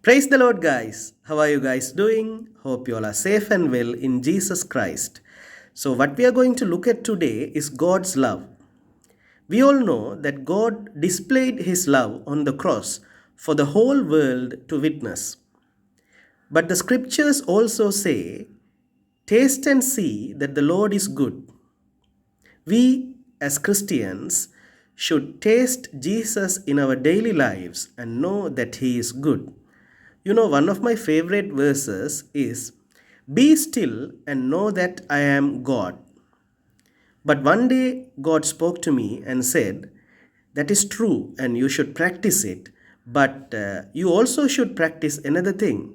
Praise the Lord, guys. How are you guys doing? Hope you all are safe and well in Jesus Christ. So, what we are going to look at today is God's love. We all know that God displayed His love on the cross for the whole world to witness. But the scriptures also say, taste and see that the Lord is good. We as Christians should taste Jesus in our daily lives and know that He is good. One of my favorite verses is, be still and know that I am God. But one day God spoke to me and said, that is true and you should practice it, but you also should practice another thing.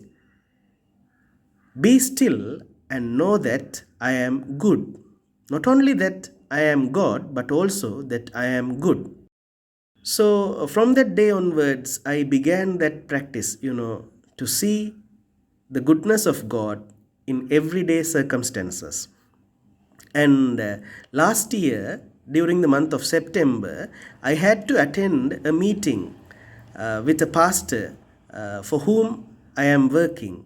Be still and know that I am good. Not only that I am God, but also that I am good. So from that day onwards, I began that practice, to see the goodness of God in everyday circumstances. And last year, during the month of September, I had to attend a meeting with a pastor for whom I am working.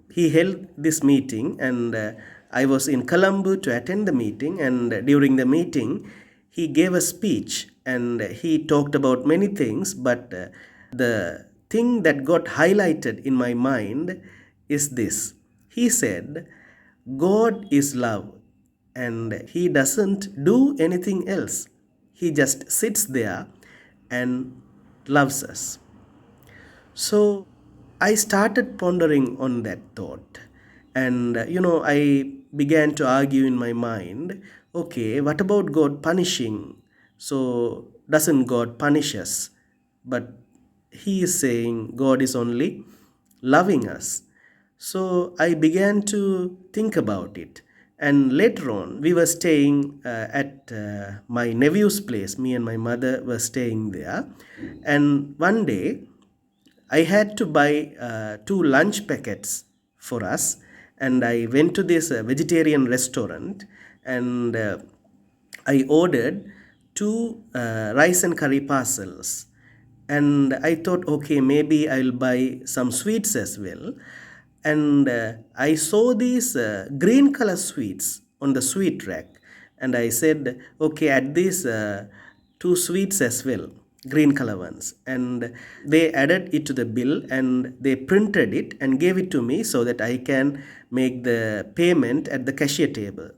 He held this meeting, and I was in Colombo to attend the meeting. And during the meeting, he gave a speech and he talked about many things. But the thing that got highlighted in my mind is this. He said, God is love and he doesn't do anything else. He just sits there and loves us. So I started pondering on that thought. And, I began to argue in my mind, okay, what about God punishing? So doesn't God punish us? But he is saying God is only loving us. So I began to think about it. And later on, we were staying at my nephew's place. Me and my mother were staying there. And one day, I had to buy two lunch packets for us, and I went to this vegetarian restaurant and I ordered two rice and curry parcels. And I thought, okay, maybe I'll buy some sweets as well. And I saw these green color sweets on the sweet rack, and I said, okay, add these two sweets as well, green color ones. And they added it to the bill and they printed it and gave it to me so that I can make the payment at the cashier table.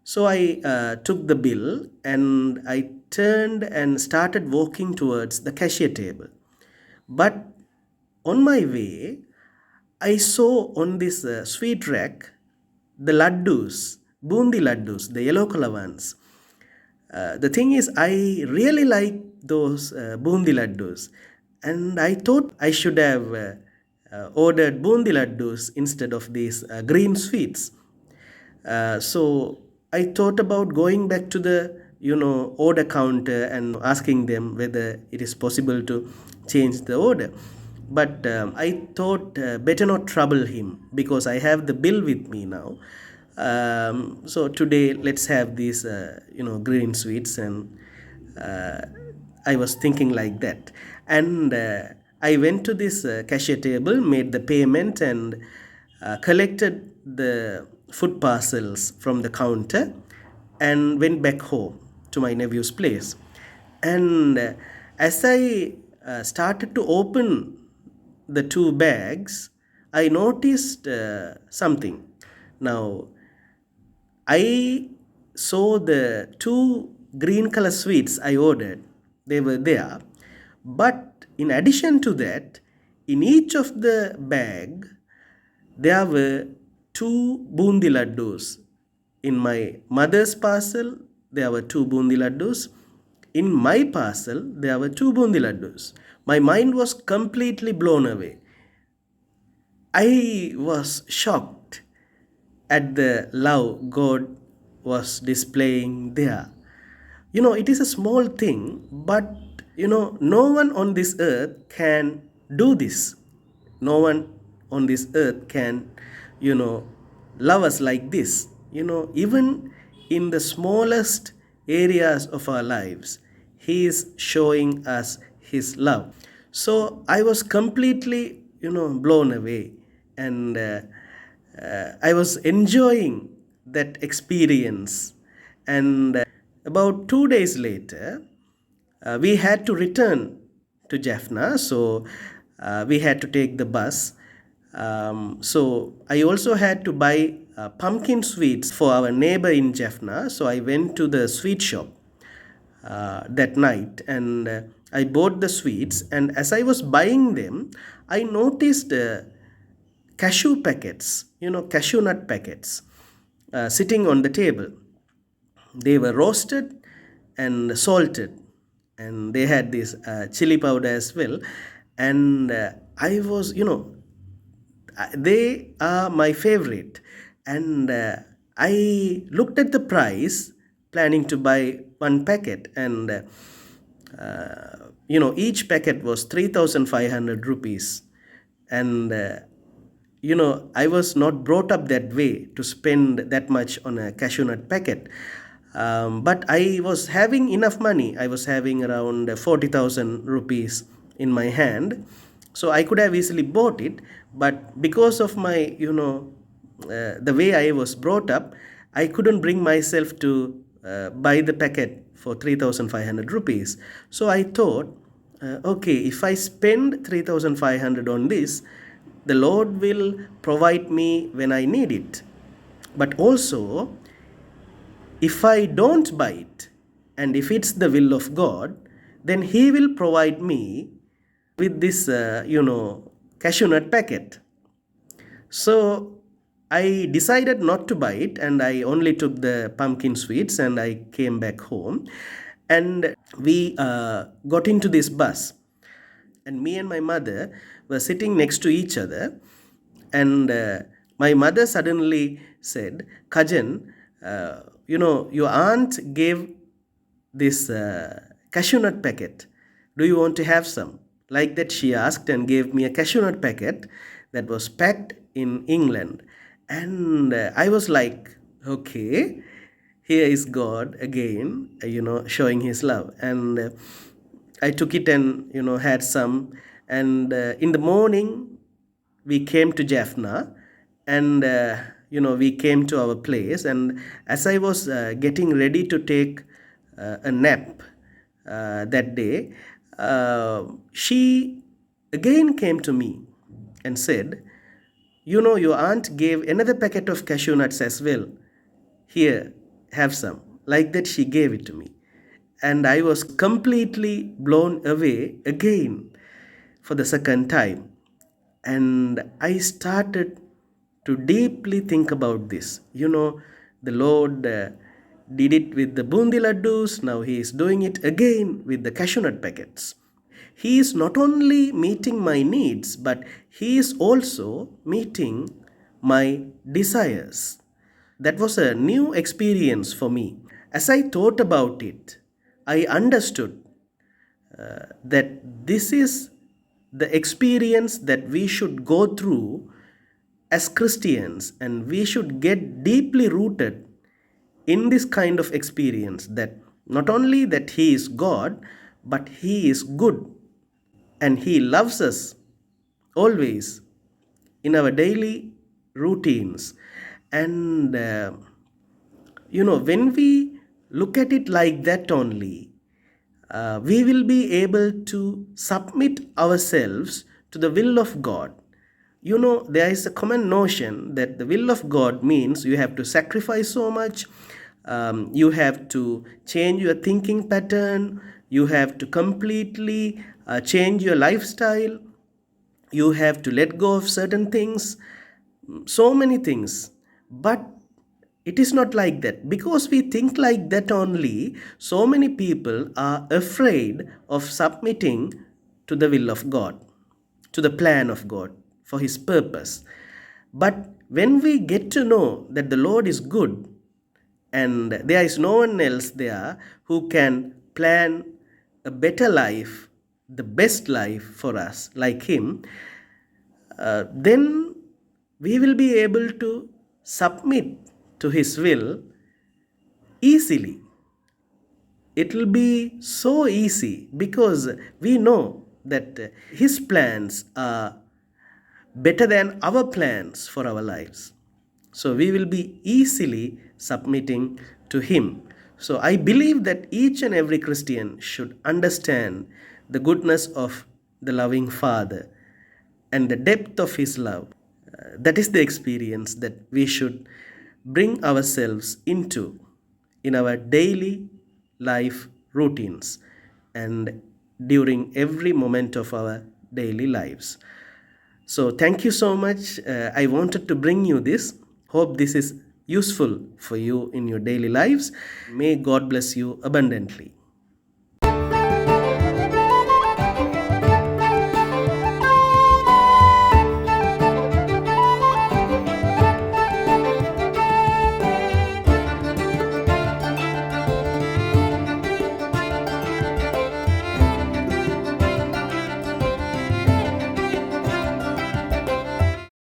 So I took the bill and I turned and started walking towards the cashier table. But on my way, I saw on this sweet rack the laddus, bundi laddus, the yellow color ones. The thing is, I really like those bundi laddus, and I thought I should have ordered bundi laddus instead of these green sweets. So I thought about going back to the order counter and asking them whether it is possible to change the order. But I thought better not trouble him because I have the bill with me now. So today let's have these green sweets, and I was thinking like that. And I went to this cashier table, made the payment, and collected the food parcels from the counter and went back home to my nephew's place. And as I started to open the two bags, I noticed something. Now, I saw the two green color sweets I ordered. They were there. But in addition to that, in each of the bag, there were two bundi laddus. In my mother's parcel, there were two bundi laddus. In my parcel, there were two bundi laddus. My mind was completely blown away. I was shocked at the love God was displaying there. It is a small thing, but no one on this earth can do this. No one on this earth can, love us like this. Even in the smallest areas of our lives, He is showing us His love. So I was completely, blown away. And I was enjoying that experience. And about 2 days later, we had to return to Jaffna, so we had to take the bus. So I also had to buy pumpkin sweets for our neighbor in Jaffna. So I went to the sweet shop that night, and I bought the sweets. And as I was buying them, I noticed cashew packets, cashew nut packets sitting on the table. They were roasted and salted, and they had this chili powder as well. And I was, they are my favorite. And I looked at the price, planning to buy one packet. And each packet was 3,500 rupees. And I was not brought up that way to spend that much on a cashew nut packet. But I was having enough money. I was having around 40,000 rupees in my hand. So I could have easily bought it. But because of my, the way I was brought up, I couldn't bring myself to buy the packet for 3,500 rupees. So I thought, okay, if I spend 3,500 on this, the Lord will provide me when I need it. But also, if I don't buy it, and if it's the will of God, then He will provide me with this, cashew nut packet. So I decided not to buy it, and I only took the pumpkin sweets, and I came back home. And we got into this bus, and me and my mother were sitting next to each other. And my mother suddenly said, Kajan, your aunt gave this cashew nut packet. Do you want to have some? Like that, she asked and gave me a cashew nut packet that was packed in England. And I was like, okay, here is God again, showing His love. And I took it and, had some. And in the morning, we came to Jaffna, and we came to our place. And as I was getting ready to take a nap that day, she again came to me and said, your aunt gave another packet of cashew nuts as well. Here, have some. Like that, she gave it to me. And I was completely blown away again for the second time. And I started to deeply think about this. The Lord did it with the bundi laddus, now He is doing it again with the cashew nut packets. He is not only meeting my needs, but He is also meeting my desires. That was a new experience for me. As I thought about it, I understood that this is the experience that we should go through as Christians, and we should get deeply rooted in this kind of experience, that not only that He is God, but He is good, and He loves us always in our daily routines. And when we look at it like that only, we will be able to submit ourselves to the will of God. There is a common notion that the will of God means you have to sacrifice so much, you have to change your thinking pattern, you have to completely change your lifestyle, you have to let go of certain things, so many things. But it is not like that. Because we think like that only, so many people are afraid of submitting to the will of God, to the plan of God, for His purpose. But when we get to know that the Lord is good, and there is no one else there who can plan a better life, the best life for us, like Him, then we will be able to submit to His will easily. It will be so easy because we know that His plans are better than our plans for our lives. So we will be easily submitting to Him. So I believe that each and every Christian should understand the goodness of the loving Father and the depth of His love. That is the experience that we should bring ourselves into in our daily life routines and during every moment of our daily lives. So, thank you so much. I wanted to bring you this. Hope this is useful for you in your daily lives. May God bless you abundantly.